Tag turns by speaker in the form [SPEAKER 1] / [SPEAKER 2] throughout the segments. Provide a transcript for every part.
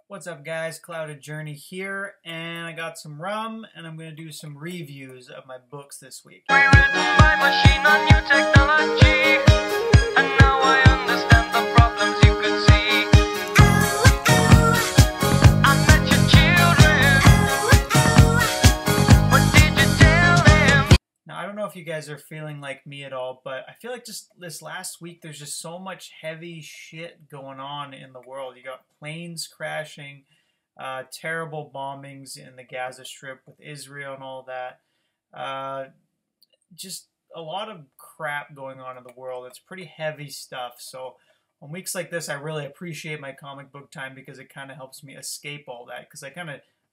[SPEAKER 1] What's up guys, Clouded Journey here, and I got some rum, and I'm going to do some reviews of my books this week.
[SPEAKER 2] Rewritten by machine on new technology, and now I understand the problems you could see. I met your children, what did you tell them?
[SPEAKER 1] Now, I don't know if you guys are feeling like me at all, but I feel like just this last week there's just so much heavy shit going on in the world. You got planes crashing, terrible bombings in the Gaza Strip with Israel and all that. Just a lot of crap going on in the world. It's pretty heavy stuff. So on weeks like this, I really appreciate my comic book time because it kind of helps me escape all that. Because I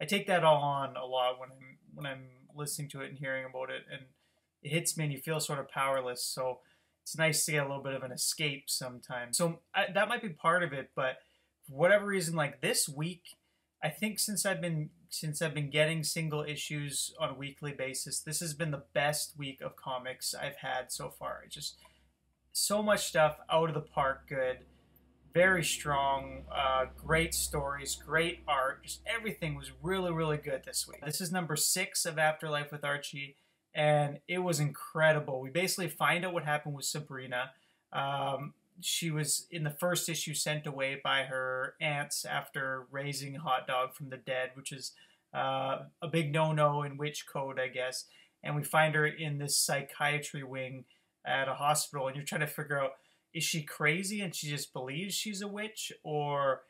[SPEAKER 1] take that all on a lot when I'm listening to it and hearing about it, and it hits me and you feel sort of powerless. So it's nice to get a little bit of an escape sometimes. So that might be part of it, but for whatever reason, like this week, I think since I've been getting single issues on a weekly basis, this has been the best week of comics I've had so far. It's just so much stuff out of the park good, very strong, great stories, great art, just everything was really, really good this week. This is number 6 of Afterlife with Archie, and it was incredible. We basically find out what happened with Sabrina. She was, in the first issue, sent away by her aunts after raising a hot dog from the dead, which is a big no-no in witch code, I guess. And we find her in this psychiatry wing at a hospital, and you're trying to figure out, is she crazy and she just believes she's a witch, or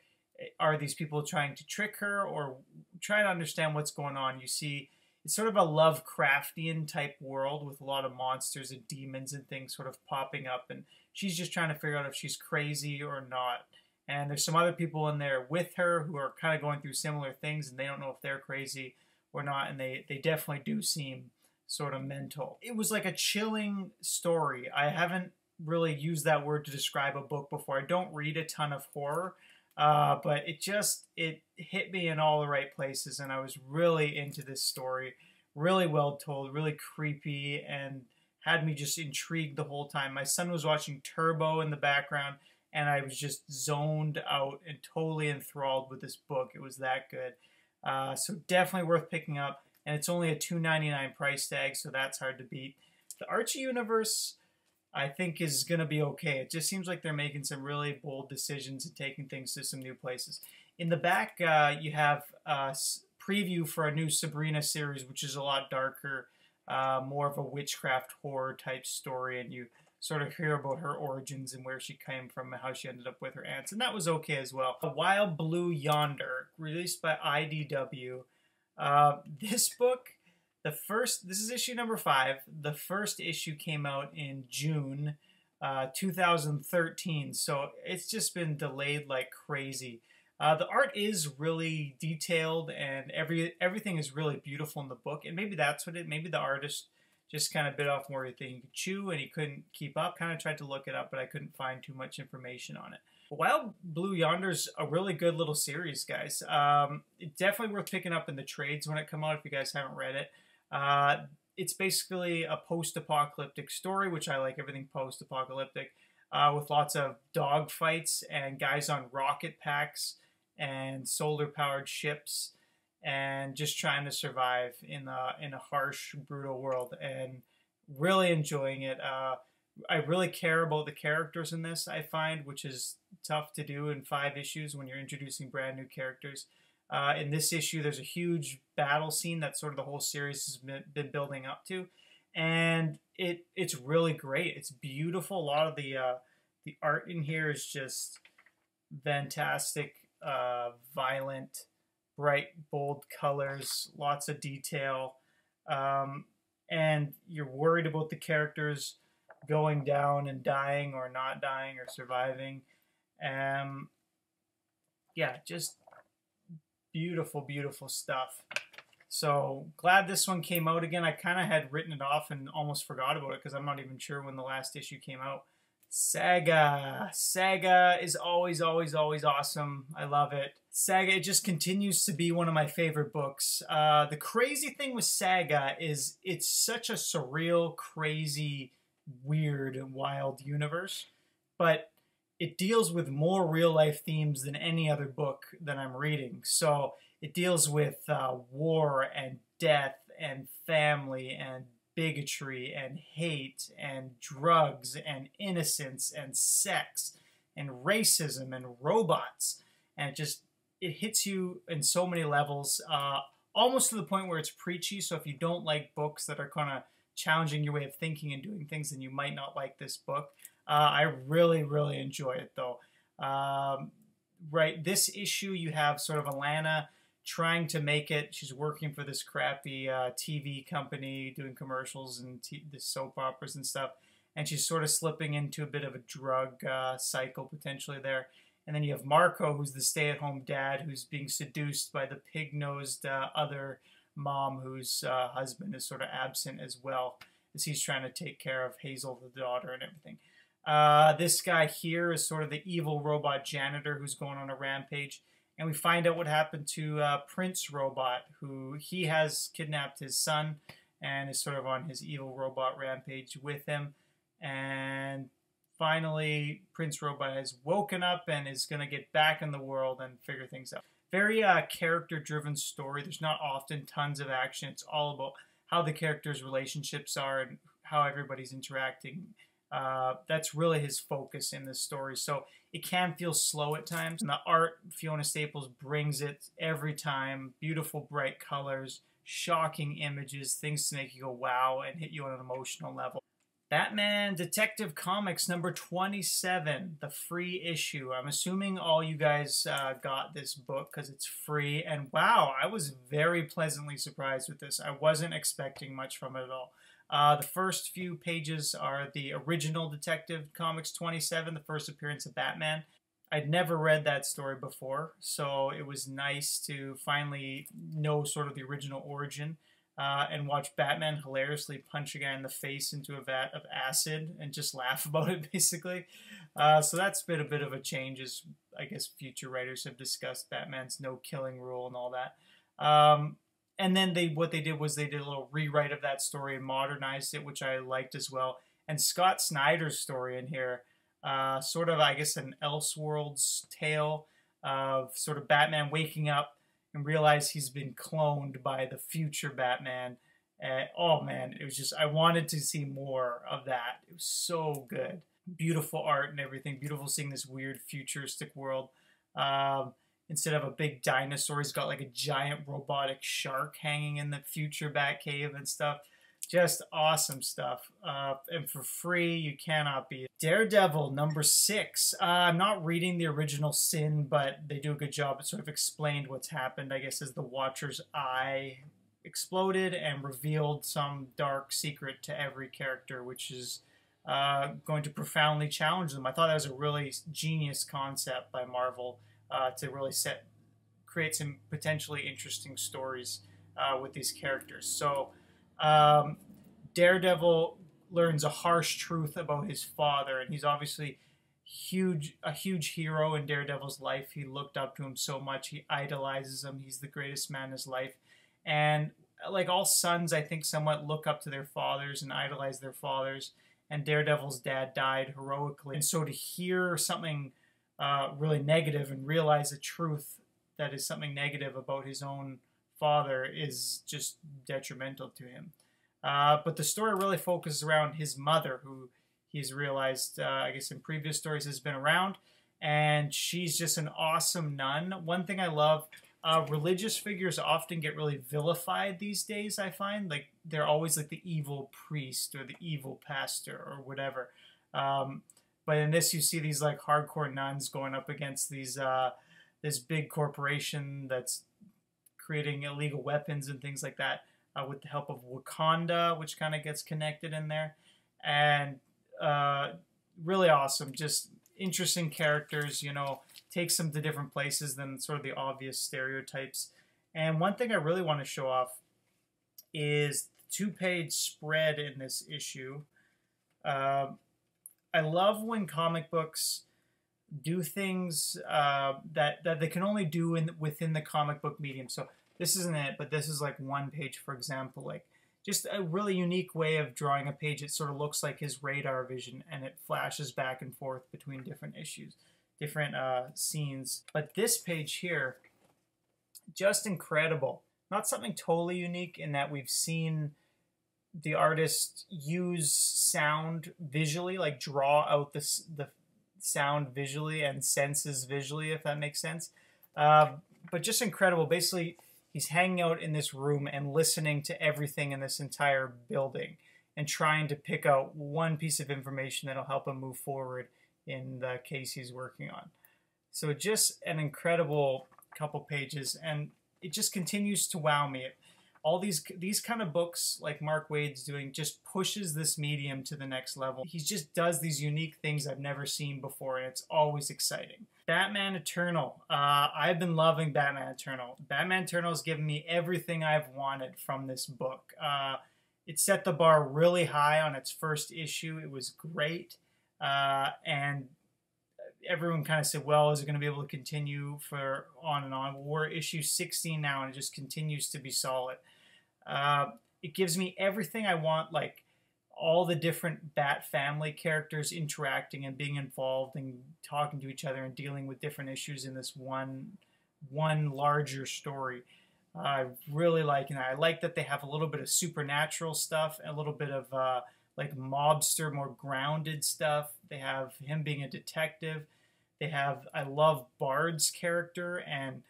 [SPEAKER 1] are these people trying to trick her, or trying to understand what's going on? You see, it's sort of a Lovecraftian type world with a lot of monsters and demons and things sort of popping up, and she's just trying to figure out if she's crazy or not. And there's some other people in there with her who are kind of going through similar things, and they don't know if they're crazy or not, and they definitely do seem sort of mental. It was like a chilling story. I haven't really used that word to describe a book before. I don't read a ton of horror, but it hit me in all the right places, and I was really into this story. Really well told, really creepy, and had me just intrigued the whole time. My son was watching Turbo in the background, and I was just zoned out and totally enthralled with this book. It was that good. So definitely worth picking up, and it's only a $2.99 price tag, so that's hard to beat. The Archie universe, I think, is going to be okay. It just seems like they're making some really bold decisions and taking things to some new places. In the back, you have a preview for a new Sabrina series, which is a lot darker, more of a witchcraft horror type story, and you sort of hear about her origins and where she came from and how she ended up with her aunts, and that was okay as well. Wild Blue Yonder, released by IDW. This book, this is issue number 5. The first issue came out in June 2013, so it's just been delayed like crazy. The art is really detailed, and everything is really beautiful in the book, and maybe that's what maybe the artist just kind of bit off more than he could chew, and he couldn't keep up. Kind of tried to look it up, but I couldn't find too much information on it. Wild Blue Yonder's a really good little series, guys. It's definitely worth picking up in the trades when it comes out if you guys haven't read it. It's basically a post-apocalyptic story, which I like everything post-apocalyptic, with lots of dog fights and guys on rocket packs and solar-powered ships, and just trying to survive in a harsh, brutal world, and really enjoying it. I really care about the characters in this, I find, which is tough to do in 5 issues when you're introducing brand new characters. In this issue, there's a huge battle scene that sort of the whole series has been building up to, and it's really great. It's beautiful. A lot of the art in here is just fantastic, violent, bright, bold colors, lots of detail, and you're worried about the characters going down and dying or not dying or surviving. Yeah, just beautiful, beautiful stuff. So glad this one came out again. I kind of had written it off and almost forgot about it because I'm not even sure when the last issue came out. Saga. Saga is always, always, always awesome. I love it. Saga, it just continues to be one of my favorite books. The crazy thing with Saga is it's such a surreal, crazy, weird, and wild universe, but it deals with more real life themes than any other book that I'm reading. So it deals with war and death and family and bigotry and hate and drugs and innocence and sex and racism and robots. And it hits you in so many levels, almost to the point where it's preachy. So if you don't like books that are kind of challenging your way of thinking and doing things, then you might not like this book. I really, really enjoy it, though. Right, this issue, you have sort of Alana trying to make it. She's working for this crappy TV company, doing commercials and the soap operas and stuff. And she's sort of slipping into a bit of a drug cycle potentially there. And then you have Marco, who's the stay-at-home dad, who's being seduced by the pig-nosed other mom whose husband is sort of absent as well, as he's trying to take care of Hazel, the daughter, and everything. This guy here is sort of the evil robot janitor who's going on a rampage. And we find out what happened to Prince Robot, who he has kidnapped his son and is sort of on his evil robot rampage with him. And finally, Prince Robot has woken up and is going to get back in the world and figure things out. Very character-driven story. There's not often tons of action. It's all about how the characters' relationships are and how everybody's interacting. That's really his focus in this story. So it can feel slow at times. And the art, Fiona Staples brings it every time. Beautiful, bright colors, shocking images, things to make you go wow and hit you on an emotional level. Batman Detective Comics number 27, the free issue. I'm assuming all you guys got this book because it's free. And wow, I was very pleasantly surprised with this. I wasn't expecting much from it at all. The first few pages are the original Detective Comics 27, the first appearance of Batman. I'd never read that story before, so it was nice to finally know sort of the original origin and watch Batman hilariously punch a guy in the face into a vat of acid and just laugh about it, basically. So that's been a bit of a change, as I guess future writers have discussed Batman's no-killing rule and all that. And then what they did was they did a little rewrite of that story and modernized it, which I liked as well. And Scott Snyder's story in here, sort of, I guess, an Elseworlds tale of sort of Batman waking up and realize he's been cloned by the future Batman. Oh man, it was just, I wanted to see more of that. It was so good. Beautiful art and everything. Beautiful seeing this weird futuristic world. Instead of a big dinosaur, he's got like a giant robotic shark hanging in the future Batcave and stuff. Just awesome stuff. And for free, you cannot beat it. Daredevil number 6. I'm not reading the original Sin, but they do a good job. It sort of explained what's happened, I guess, as the Watcher's eye exploded and revealed some dark secret to every character, which is going to profoundly challenge them. I thought that was a really genius concept by Marvel to really create some potentially interesting stories with these characters. So Daredevil learns a harsh truth about his father, and he's obviously a huge hero in Daredevil's life. He looked up to him so much. He idolizes him. He's the greatest man in his life. And like all sons, I think, somewhat look up to their fathers and idolize their fathers. And Daredevil's dad died heroically. And so to hear something really negative and realize the truth that is something negative about his own father is just detrimental to him. But the story really focuses around his mother, who he's realized, I guess in previous stories, has been around. And she's just an awesome nun. One thing I love, religious figures often get really vilified these days, I find. Like, they're always like the evil priest or the evil pastor or whatever. But in this, you see these like hardcore nuns going up against these this big corporation that's creating illegal weapons and things like that with the help of Wakanda, which kind of gets connected in there. And really awesome. Just interesting characters, you know, takes them to different places than sort of the obvious stereotypes. And one thing I really want to show off is the 2-page spread in this issue. I love when comic books do things that they can only do within the comic book medium. So this isn't it, but this is like one page, for example. Like just a really unique way of drawing a page. It sort of looks like his radar vision, and it flashes back and forth between different issues, different scenes. But this page here, just incredible. Not something totally unique in that we've seen the artist use sound visually, like draw out the sound visually and senses visually, if that makes sense. But just incredible. Basically, he's hanging out in this room and listening to everything in this entire building and trying to pick out one piece of information that'll help him move forward in the case he's working on. So just an incredible couple pages, and it just continues to wow me. All these kind of books like Mark Waid's doing just pushes this medium to the next level. He just does these unique things I've never seen before, and it's always exciting. Batman Eternal. I've been loving Batman Eternal. Batman Eternal has given me everything I've wanted from this book. It set the bar really high on its first issue. It was great. And everyone kind of said, well, is it going to be able to continue for on and on? We're issue 16 now, and it just continues to be solid. It gives me everything I want, like all the different Bat family characters interacting and being involved and talking to each other and dealing with different issues in this one larger story. I really like it. I like that they have a little bit of supernatural stuff, a little bit of like mobster, more grounded stuff. They have him being a detective. They have, I love Bard's character, and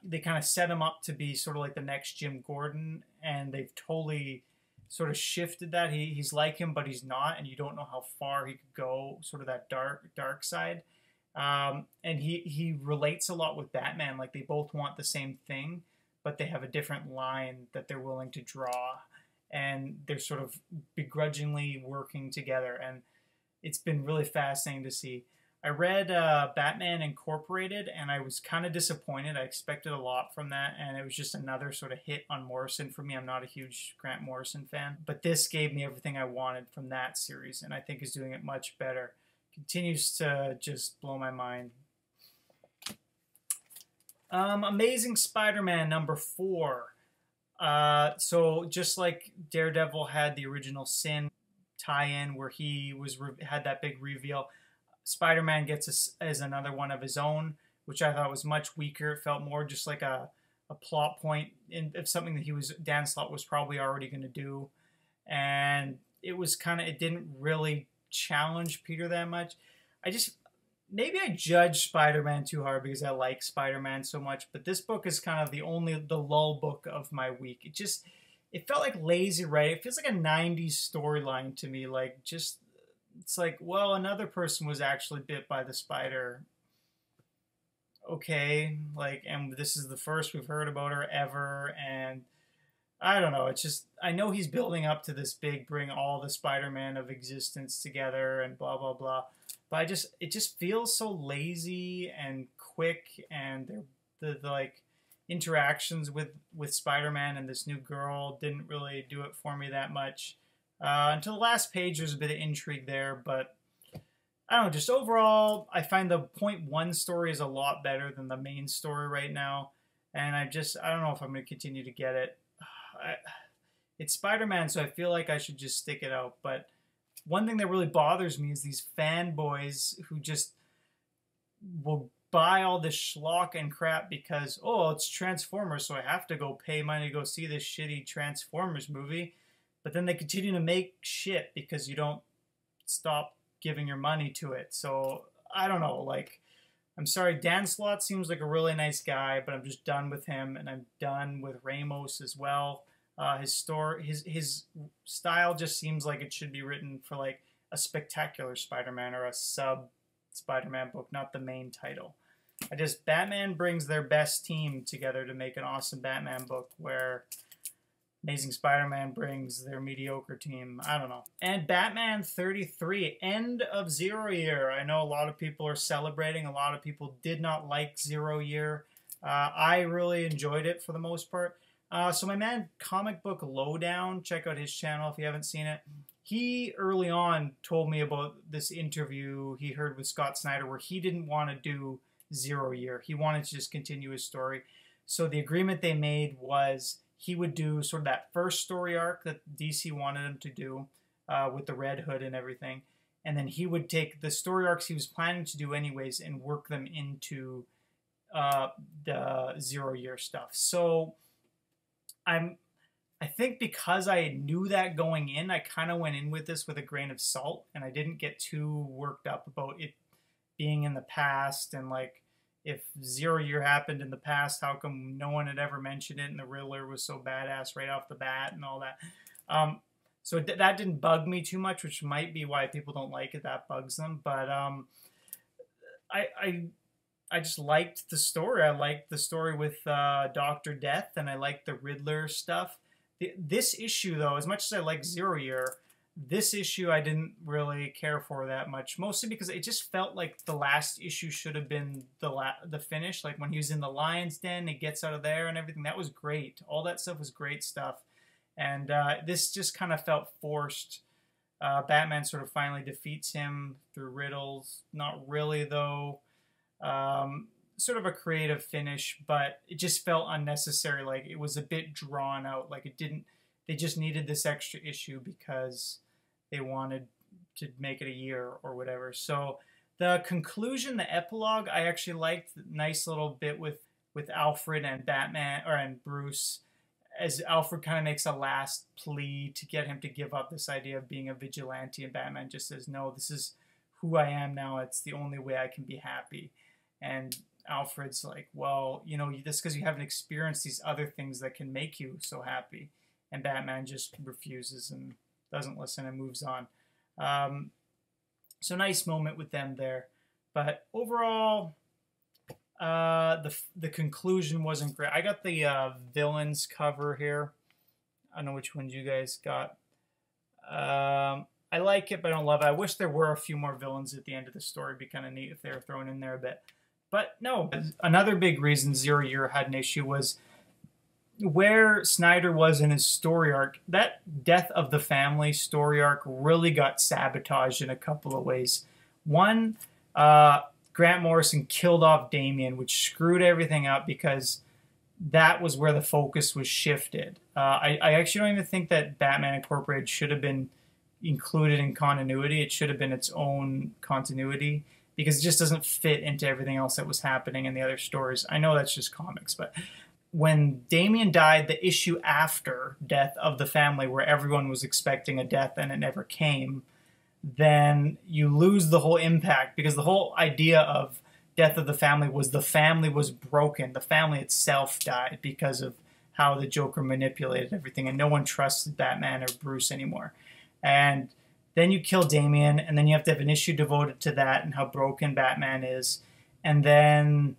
[SPEAKER 1] they kind of set him up to be sort of like the next Jim Gordon, and they've totally sort of shifted that. He's like him, but he's not, and you don't know how far he could go, sort of that dark side. And he relates a lot with Batman. Like, they both want the same thing, but they have a different line that they're willing to draw, and they're sort of begrudgingly working together, and it's been really fascinating to see. I read Batman Incorporated, and I was kind of disappointed. I expected a lot from that, and it was just another sort of hit on Morrison for me. I'm not a huge Grant Morrison fan, but this gave me everything I wanted from that series, and I think is doing it much better. Continues to just blow my mind. Amazing Spider-Man #4. So just like Daredevil had the original Sin tie-in where he had that big reveal, Spider-Man gets as another one of his own, which I thought was much weaker. It felt more just like a plot point of something that Dan Slott was probably already going to do, and it didn't really challenge Peter that much. Maybe I judge Spider-Man too hard because I like Spider-Man so much, but this book is kind of the lull book of my week. It felt like lazy writing. It feels like a 90s storyline to me. It's like, well, another person was actually bit by the spider. Okay, and this is the first we've heard about her ever, and I don't know. It's just, I know he's building up to this big, bring all the Spider-Man of existence together and blah, blah, blah. But it just feels so lazy and quick, and the interactions with Spider-Man and this new girl didn't really do it for me that much. Until the last page, there's a bit of intrigue there, but I don't know, just overall, I find the .1 story is a lot better than the main story right now, and I don't know if I'm going to continue to get it. It's Spider-Man, so I feel like I should just stick it out, but one thing that really bothers me is these fanboys who just will buy all this schlock and crap because, oh, it's Transformers, so I have to go pay money to go see this shitty Transformers movie. But then they continue to make shit because you don't stop giving your money to it. So, I don't know, I'm sorry, Dan Slott seems like a really nice guy, but I'm just done with him, and I'm done with Ramos as well. His style just seems like it should be written for a spectacular Spider-Man or a sub-Spider-Man book, not the main title. Batman brings their best team together to make an awesome Batman book, where Amazing Spider-Man brings their mediocre team. I don't know. And Batman 33, end of Zero Year. I know a lot of people are celebrating. A lot of people did not like Zero Year. I really enjoyed it for the most part. So my man, Comic Book Lowdown, check out his channel if you haven't seen it. He, early on, told me about this interview he heard with Scott Snyder where he didn't want to do Zero Year. He wanted to just continue his story. So the agreement they made was he would do sort of that first story arc that DC wanted him to do with the Red Hood and everything. And then he would take the story arcs he was planning to do anyways and work them into the 0 Year stuff. So I think because I knew that going in, I kind of went in with this with a grain of salt, and I didn't get too worked up about it being in the past, and like, if 0 Year happened in the past, how come no one had ever mentioned it, and the Riddler was so badass right off the bat and all that. So that didn't bug me too much, which might be why people don't like it. That bugs them. But I just liked the story. I liked the story with Dr. Death, and I liked the Riddler stuff. This issue, though, as much as I like 0 Year, this issue I didn't really care for that much. Mostly because it just felt like the last issue should have been the finish. Like when he was in the lion's den, he gets out of there and everything. That was great. All that stuff was great stuff. And this just kind of felt forced. Batman sort of finally defeats him through riddles. Not really, though. Sort of a creative finish, but it just felt unnecessary. Like it was a bit drawn out. Like it didn't. They just needed this extra issue because they wanted to make it a year or whatever. So the conclusion, the epilogue, I actually liked. Nice little bit with Alfred and Batman, and Bruce, as Alfred kind of makes a last plea to get him to give up this idea of being a vigilante, and Batman just says, no, this is who I am now. It's the only way I can be happy. And Alfred's like, well, you know, that's because you haven't experienced these other things that can make you so happy. And Batman just refuses and doesn't listen and moves on. So nice moment with them there. But overall, the conclusion wasn't great. I got the villains cover here. I don't know which ones you guys got. I like it, but I don't love it. I wish there were a few more villains at the end of the story. It'd be kind of neat if they were thrown in there a bit. But no, another big reason 0 Year had an issue was where Snyder was in his story arc. That Death of the Family story arc really got sabotaged in a couple of ways. One, Grant Morrison killed off Damian, which screwed everything up because that was where the focus was shifted. I actually don't even think that Batman Incorporated should have been included in continuity. It should have been its own continuity because it just doesn't fit into everything else that was happening in the other stories. I know that's just comics, but when Damian died, the issue after Death of the Family, where everyone was expecting a death and it never came, then you lose the whole impact, because the whole idea of Death of the family was broken. The family itself died because of how the Joker manipulated everything, and no one trusted Batman or Bruce anymore. And then you kill Damian, and then you have to have an issue devoted to that and how broken Batman is. And then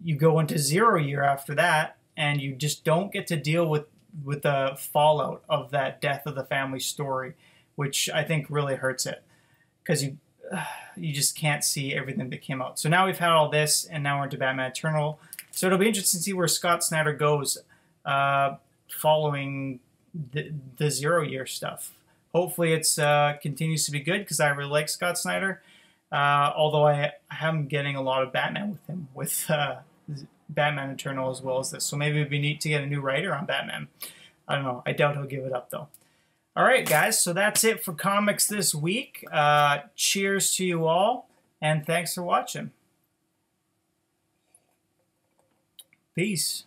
[SPEAKER 1] you go into 0 Year after that, and you just don't get to deal with the fallout of that Death of the Family story, which I think really hurts it, because you just can't see everything that came out. So now we've had all this, and now we're into Batman Eternal. So it'll be interesting to see where Scott Snyder goes following the 0 Year stuff. Hopefully it's continues to be good, because I really like Scott Snyder. Although I am getting a lot of Batman with him, with Batman Eternal as well as this. So maybe it'd be neat to get a new writer on Batman. I don't know. I doubt he'll give it up, though. All right, guys. So that's it for comics this week. Cheers to you all, and thanks for watching. Peace.